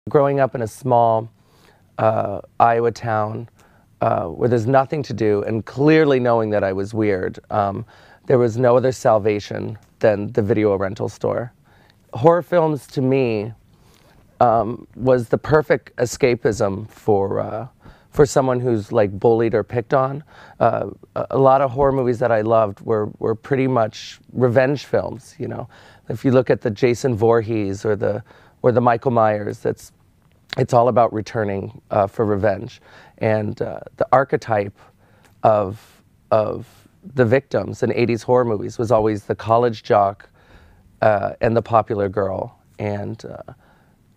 Growing up in a small Iowa town where there's nothing to do, and clearly knowing that I was weird, there was no other salvation than the video rental store. Horror films, to me, was the perfect escapism for someone who's like bullied or picked on. A lot of horror movies that I loved were pretty much revenge films. You know, if you look at the Jason Voorhees or the Michael Myers, it's all about returning for revenge. And the archetype of the victims in 80s horror movies was always the college jock and the popular girl. And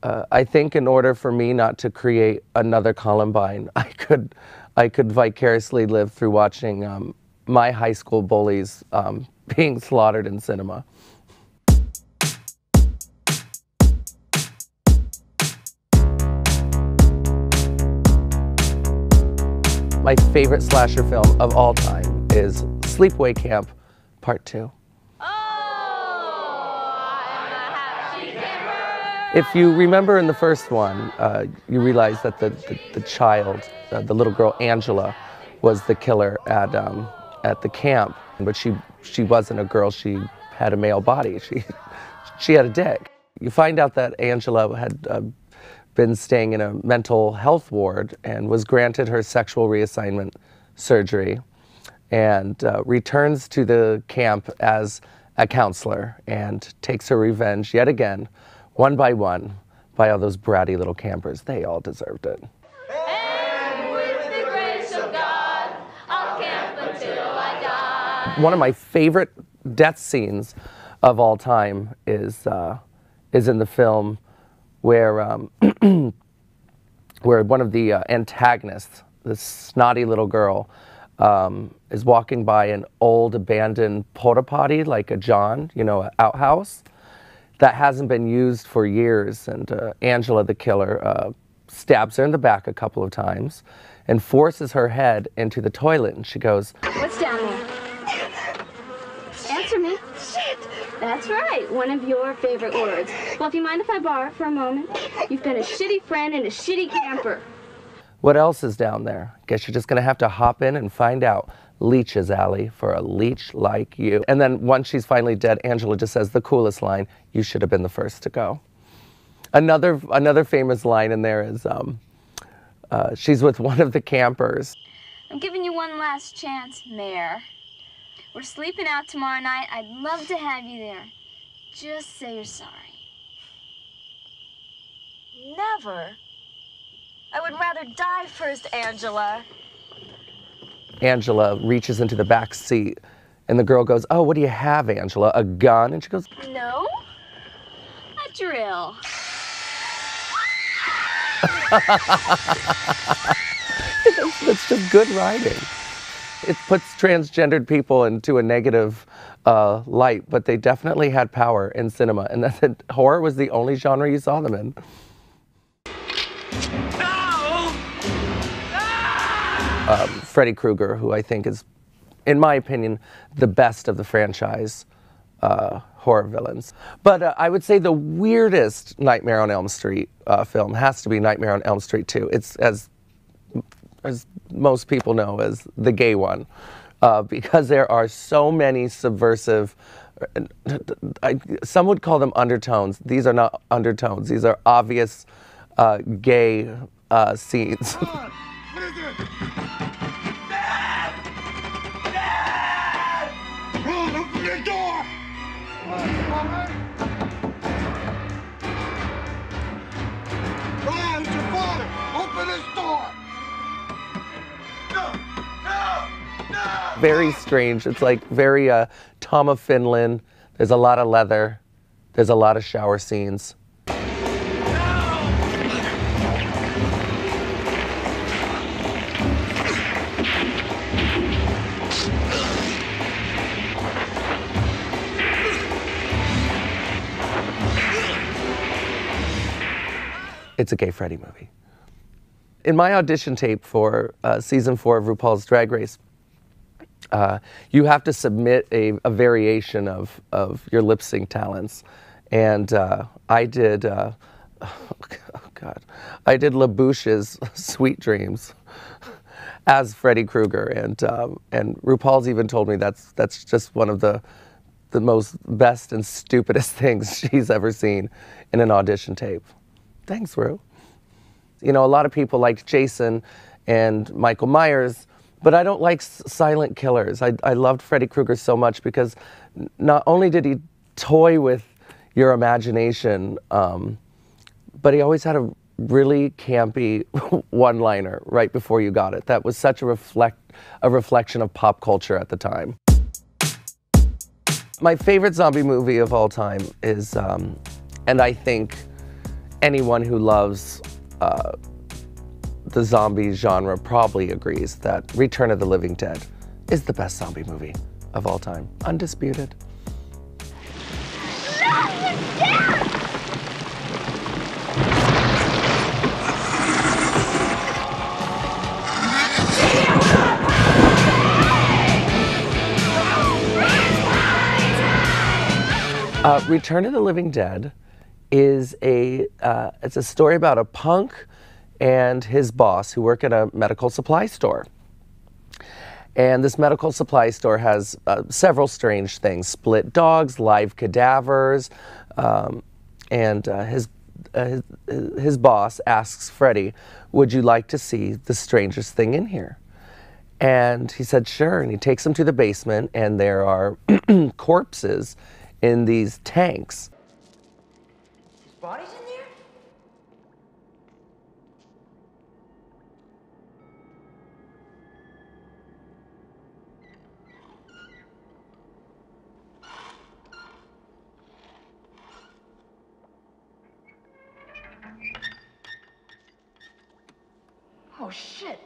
I think in order for me not to create another Columbine, I could vicariously live through watching my high school bullies being slaughtered in cinema. My favorite slasher film of all time is Sleepaway Camp Part 2. If you remember in the first one, you realize that the child, the little girl Angela, was the killer at the camp. But she wasn't a girl, she had a male body. She had a dick. You find out that Angela had been staying in a mental health ward and was granted her sexual reassignment surgery, and returns to the camp as a counselor and takes her revenge yet again, one by one, by all those bratty little campers. They all deserved it. And with the grace of God, I'll camp until I die. One of my favorite death scenes of all time is in the film where where one of the antagonists, this snotty little girl, is walking by an old abandoned porta potty, like a John, you know, an outhouse that hasn't been used for years, and Angela, the killer, stabs her in the back a couple of times and forces her head into the toilet, and she goes, "What's down there? Answer me." Shit. That's right, one of your favorite words. Well, if you mind if I borrow it for a moment? You've been a shitty friend and a shitty camper. What else is down there? Guess you're just gonna have to hop in and find out. Leeches, Allie, for a leech like you. And then once she's finally dead, Angela just says the coolest line, "You should have been the first to go." Another famous line in there is, she's with one of the campers. "I'm giving you one last chance, Mayor. We're sleeping out tomorrow night. I'd love to have you there. Just say you're sorry." Never. I would rather die first, Angela. Angela reaches into the back seat, and the girl goes, "Oh, what do you have, Angela? A gun?" And she goes, "No, a drill." That's just good writing. It puts transgendered people into a negative light, but they definitely had power in cinema, and that horror was the only genre you saw them in. Freddy Krueger, who I think is, in my opinion, the best of the franchise horror villains. But I would say the weirdest Nightmare on Elm Street film has to be Nightmare on Elm Street 2. It's, as most people know, as the gay one, because there are so many subversive, some would call them undertones. These are not undertones. These are obvious gay scenes. What is it? Run, open the door! Ryan, it's your father! Open this door! No! No! No! Very strange. It's like very Tom of Finland. There's a lot of leather. There's a lot of shower scenes. It's a gay Freddy movie. In my audition tape for season 4 of RuPaul's Drag Race, you have to submit a variation of your lip sync talents. And I did, oh God. I did LaBouche's Sweet Dreams as Freddy Krueger, and RuPaul's even told me that's just one of the most best and stupidest things she's ever seen in an audition tape. Thanks, Ru. You know, a lot of people liked Jason and Michael Myers, but I don't like silent killers. I loved Freddy Krueger so much because not only did he toy with your imagination, but he always had a really campy one-liner right before you got it. That was such a reflection of pop culture at the time. My favorite zombie movie of all time is, and I think anyone who loves the zombie genre probably agrees, that Return of the Living Dead is the best zombie movie of all time. Undisputed. Return of the Living Dead is it's a story about a punk and his boss who work at a medical supply store. And this medical supply store has several strange things: split dogs, live cadavers, and his boss asks Freddy, "Would you like to see the strangest thing in here?" And he said, "Sure." And he takes him to the basement, and there are corpses in these tanks. There's bodies in there? Oh, shit.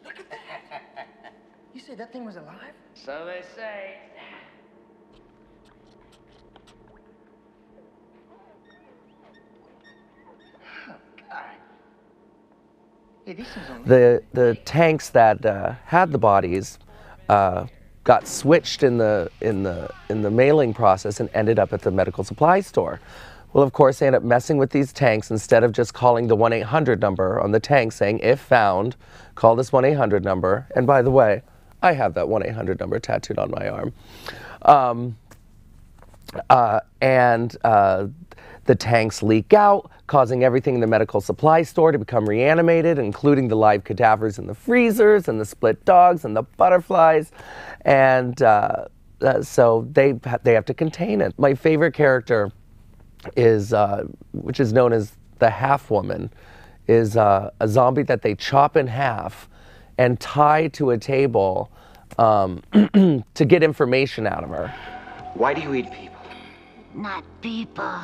Look at that. You said that thing was alive? So they say. Hey, these things don't The tanks that had the bodies got switched in the mailing process and ended up at the medical supply store. Well, of course, they end up messing with these tanks. Instead of just calling the 1-800 number on the tank saying, "If found, call this 1-800 number." And by the way, I have that 1-800 number tattooed on my arm. The tanks leak out, causing everything in the medical supply store to become reanimated, including the live cadavers in the freezers and the split dogs and the butterflies. And so they have to contain it. My favorite character is, which is known as the Half Woman, is a zombie that they chop in half and tie to a table to get information out of her. Why do you eat people? Not people.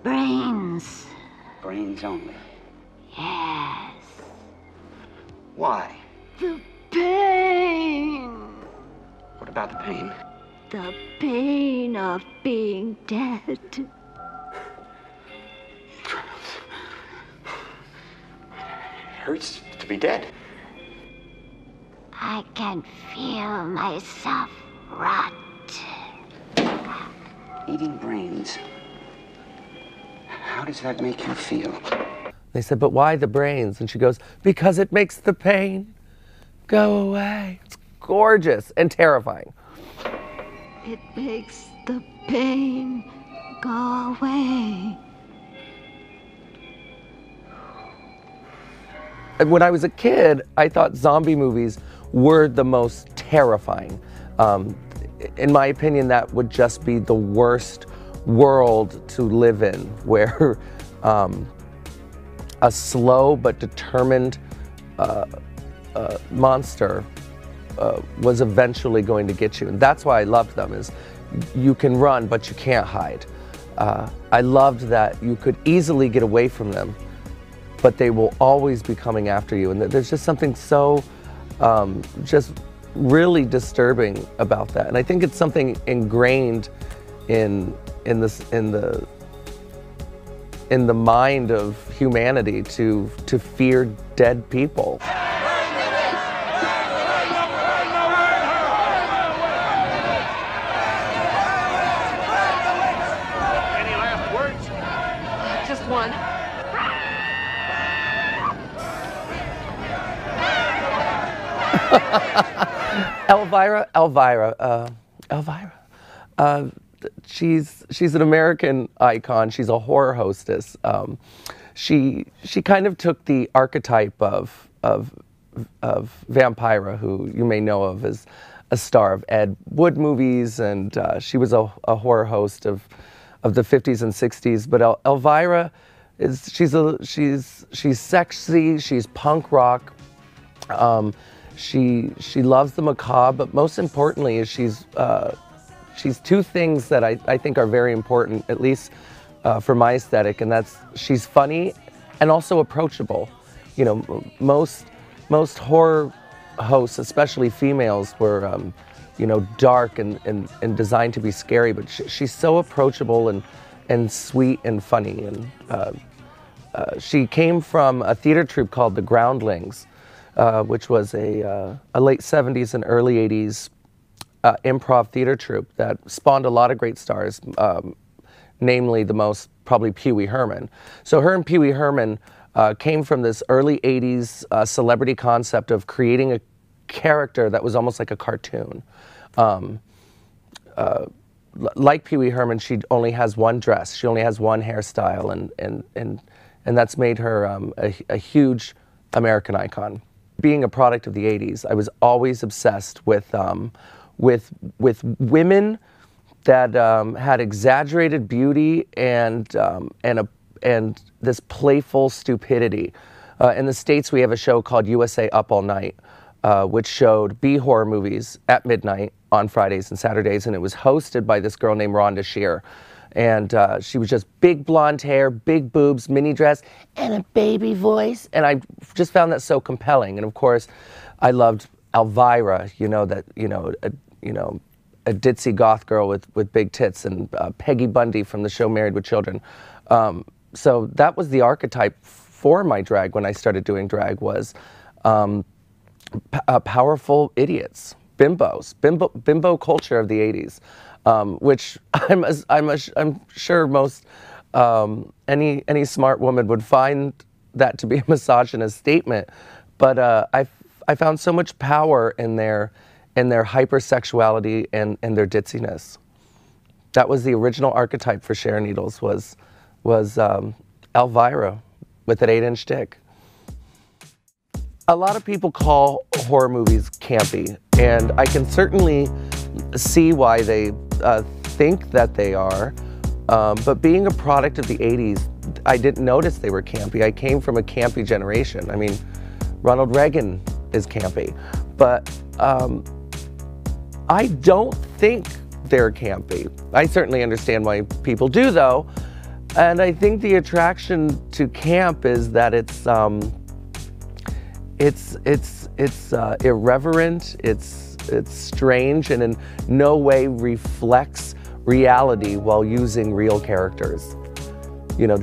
Brains. Brains only. Yes. Why? The pain. What about the pain? The pain of being dead. It hurts to be dead. I can feel myself rot. Eating brains. How does that make you feel? They said, "But why the brains?" And she goes, "Because it makes the pain go away." It's gorgeous and terrifying. It makes the pain go away. And when I was a kid, I thought zombie movies were the most terrifying. In my opinion, that would just be the worst world to live in, where a slow but determined monster was eventually going to get you. And that's why I loved them, is you can run, but you can't hide. I loved that you could easily get away from them, but they will always be coming after you. And there's just something so just really disturbing about that. And I think it's something ingrained in the mind of humanity to fear dead people. Just one. Elvira. She's an American icon. She's a horror hostess. She kind of took the archetype of Vampira, who you may know of as a star of Ed Wood movies, and she was a horror host of the 50s and 60s. But Elvira is she's sexy. She's punk rock. She loves the macabre, but most importantly is she's two things that I think are very important, at least for my aesthetic, and that's she's funny and also approachable. You know, most horror hosts, especially females, were you know, dark and designed to be scary, but she's so approachable and sweet and funny. And she came from a theater troupe called the Groundlings, which was a late 70s and early 80s improv theater troupe that spawned a lot of great stars, namely the most probably Pee Wee Herman. So her and Pee Wee Herman came from this early 80s celebrity concept of creating a character that was almost like a cartoon. Like Pee Wee Herman, she only has one dress, she only has one hairstyle, and that's made her a huge American icon. Being a product of the 80s, I was always obsessed with women that had exaggerated beauty and this playful stupidity. In the States, we have a show called USA Up All Night, which showed B-horror movies at midnight on Fridays and Saturdays, and it was hosted by this girl named Rhonda Shear. And she was just big blonde hair, big boobs, mini dress, and a baby voice. And I just found that so compelling. And of course, I loved Elvira, a ditzy goth girl with big tits, and Peggy Bundy from the show Married with Children. So that was the archetype for my drag when I started doing drag, was powerful idiots, bimbo culture of the 80s. Which I'm sure most any smart woman would find that to be a misogynist statement, but I found so much power in their hypersexuality and their ditziness. That was the original archetype for Sharon Needles, was Elvira with an 8-inch dick. A lot of people call horror movies campy, and I can certainly see why they think that they are, but being a product of the 80s, I didn't notice they were campy. I came from a campy generation. I mean, Ronald Reagan is campy, but I don't think they're campy. I certainly understand why people do, though, and I think the attraction to camp is that it's irreverent, it's strange, and in no way reflects reality while using real characters. You know,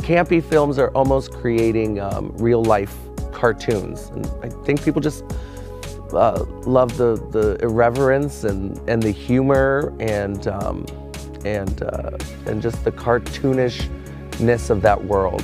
campy films are almost creating real life cartoons, and I think people just love the irreverence and the humor and just the cartoonishness of that world.